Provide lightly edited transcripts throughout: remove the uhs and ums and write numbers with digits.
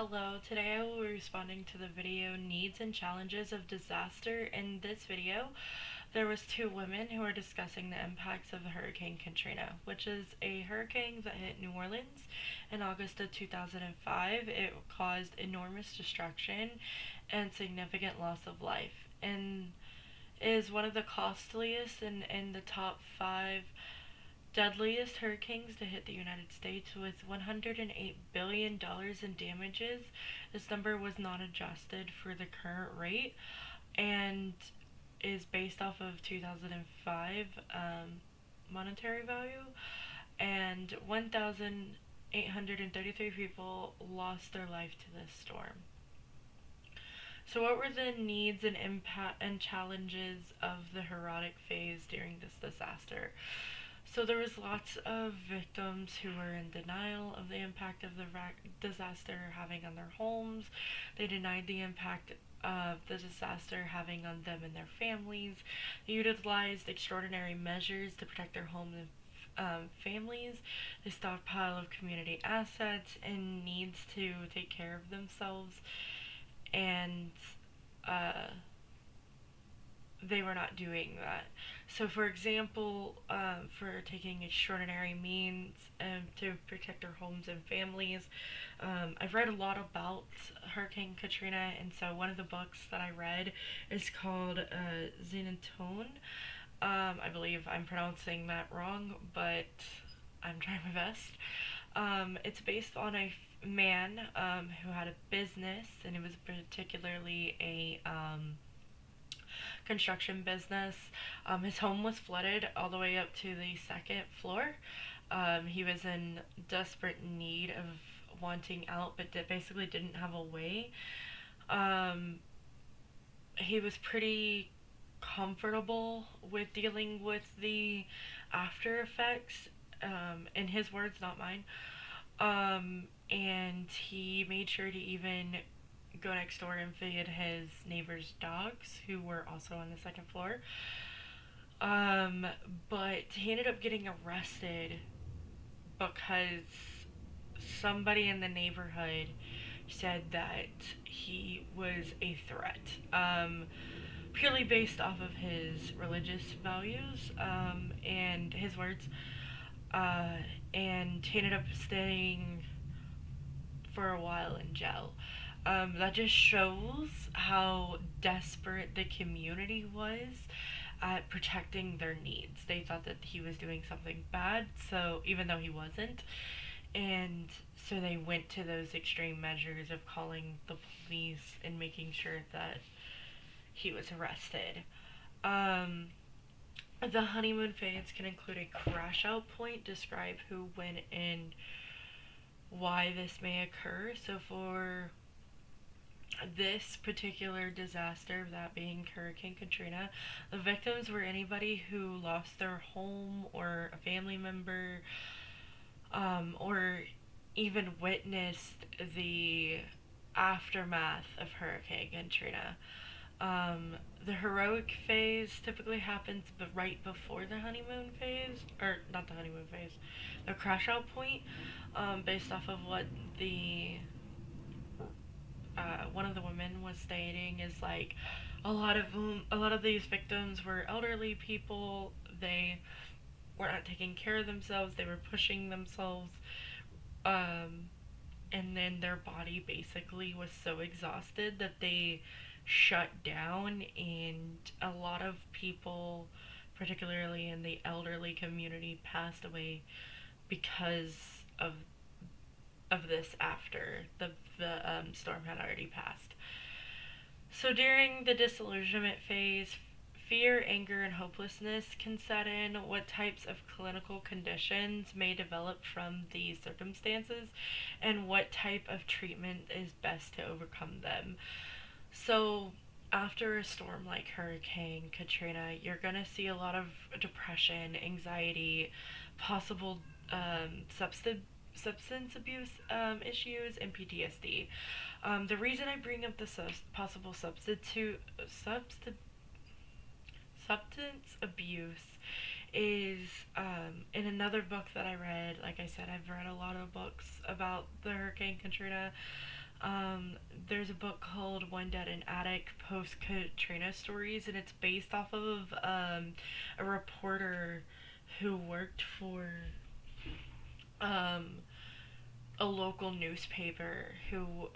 Hello, today I will be responding to the video Needs and Challenges of Disaster. In this video, there was two women who were discussing the impacts of Hurricane Katrina, which is a hurricane that hit New Orleans in August of 2005. It caused enormous destruction and significant loss of life, and is one of the costliest and in the top five deadliest hurricanes to hit the United States with $108 billion in damages. This number was not adjusted for the current rate and is based off of 2005 monetary value. And 1,833 people lost their life to this storm. So, what were the needs and impact and challenges of the heroic phase during this disaster? So there was lots of victims who were in denial of the impact of the disaster having on their homes. They denied the impact of the disaster having on them and their families. They utilized extraordinary measures to protect their homes and families. They stockpile of community assets and needs to take care of themselves, and they were not doing that. So, for example, for taking extraordinary means to protect their homes and families, I've read a lot about Hurricane Katrina, and so one of the books that I read is called Xenotone. I believe I'm pronouncing that wrong, but I'm trying my best. It's based on a man who had a business, and it was particularly a construction business. His home was flooded all the way up to the second floor. He was in desperate need of wanting out, but basically didn't have a way. He was pretty comfortable with dealing with the after effects, in his words, not mine. And he made sure to even go next door and feed his neighbor's dogs, who were also on the second floor. But he ended up getting arrested because somebody in the neighborhood said that he was a threat, purely based off of his religious values, and his words. And he ended up staying for a while in jail. That just shows how desperate the community was at protecting their needs. They thought that he was doing something bad, so even though he wasn't, and so they went to those extreme measures of calling the police and making sure that he was arrested. The honeymoon phase can include a crash out point, describe who, when, and why this may occur. So for this particular disaster, that being Hurricane Katrina, the victims were anybody who lost their home or a family member, or even witnessed the aftermath of Hurricane Katrina. The heroic phase typically happens right before the honeymoon phase, or not the honeymoon phase, the crash out point, based off of what the one of the women was stating, is like a lot of these victims were elderly people. They were not taking care of themselves. They were pushing themselves, and then their body basically was so exhausted that they shut down, and a lot of people, particularly in the elderly community, passed away because of this after the storm had already passed. So during the disillusionment phase, fear, anger, and hopelessness can set in. What types of clinical conditions may develop from these circumstances, and what type of treatment is best to overcome them? So after a storm like Hurricane Katrina, you're gonna see a lot of depression, anxiety, possible substance abuse issues, and PTSD. The reason I bring up the possible substance abuse is, in another book that I read. Like I said, I've read a lot of books about the Hurricane Katrina. Um, there's a book called One Dead in Attic Post Katrina Stories, and it's based off of a reporter who worked for um, a local newspaper who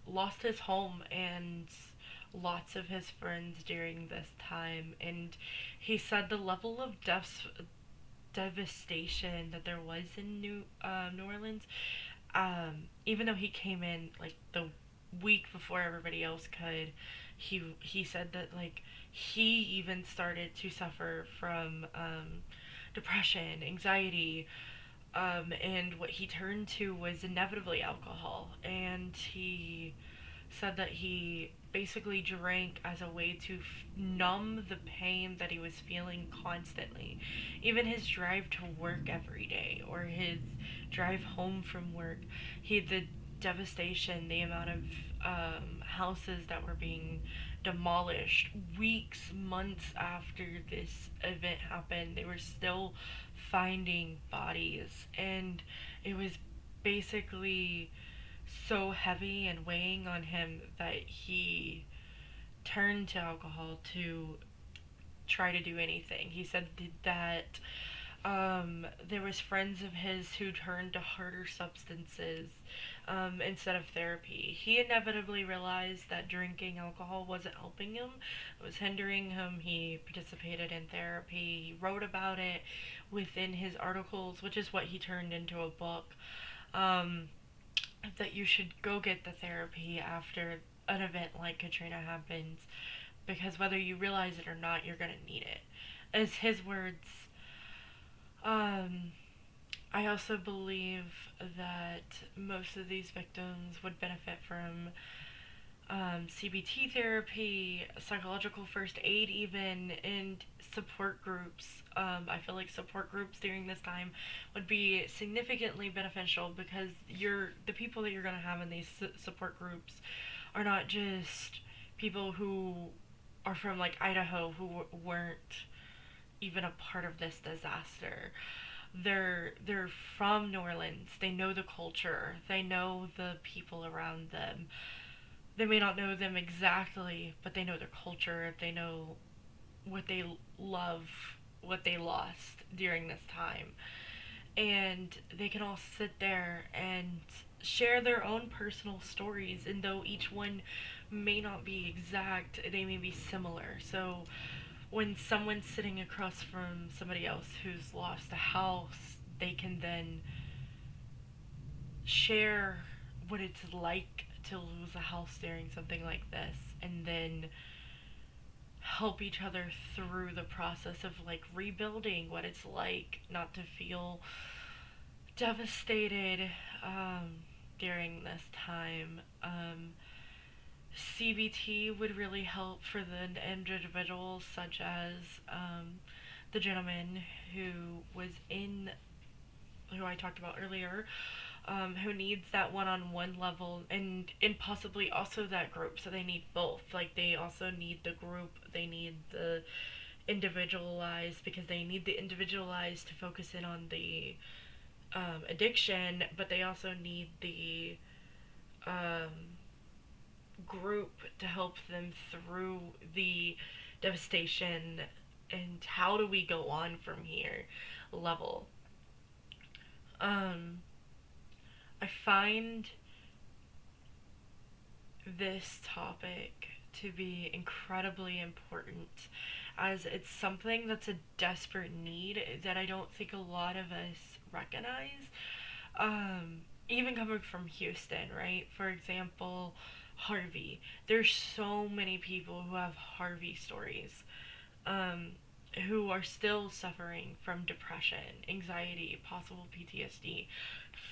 lost his home and lots of his friends during this time. And he said the level of devastation that there was in New Orleans, even though he came in like the week before everybody else could, he said that like he even started to suffer from depression, anxiety, and what he turned to was inevitably alcohol. And he said that he basically drank as a way to numb the pain that he was feeling constantly. Even his drive to work every day or his drive home from work, the devastation, the amount of houses that were being demolished weeks, months after this event happened, they were still finding bodies. And it was basically so heavy and weighing on him that he turned to alcohol to try to do anything. He said that there was friends of his who turned to harder substances instead of therapy. He inevitably realized that drinking alcohol wasn't helping him; it was hindering him. He participated in therapy. He wrote about it within his articles, which is what he turned into a book. Um, that you should go get the therapy after an event like Katrina happens, because whether you realize it or not, you're gonna need it. As his words, um, I also believe that most of these victims would benefit from CBT therapy, psychological first aid, even, and support groups. I feel like support groups during this time would be significantly beneficial because the people that you're going to have in these support groups are not just people who are from like Idaho who weren't even a part of this disaster. They're from New Orleans. They know the culture. They know the people around them. They may not know them exactly, but they know their culture. They know what they love, what they lost during this time. And they can all sit there and share their own personal stories. And though each one may not be exact, they may be similar. So when someone's sitting across from somebody else who's lost a house, they can then share what it's like to lose a house during something like this, and then help each other through the process of like rebuilding what it's like not to feel devastated during this time. CBT would really help for the individuals, such as the gentleman who I talked about earlier, who needs that one-on-one level, and possibly also that group. So they need both. Like they also need the group, they need the individualized, because they need the individualized to focus in on the addiction, but they also need the um, group to help them through the devastation and how do we go on from here level. Um, I find this topic to be incredibly important as it's something that's a desperate need that I don't think a lot of us recognize. Even coming from Houston, right? For example, Harvey. There's so many people who have Harvey stories, um, who are still suffering from depression, anxiety, possible PTSD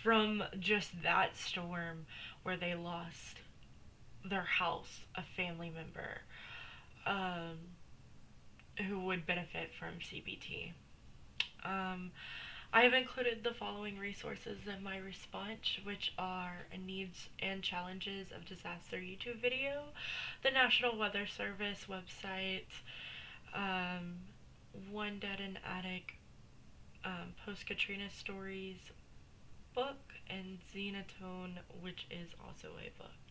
from just that storm where they lost their house, a family member, um, who would benefit from CBT. Um, I have included the following resources in my response, which are a Needs and Challenges of Disaster YouTube video, the National Weather Service website, um, One Dead in Attic Post Katrina Stories book, and Xenotone, which is also a book.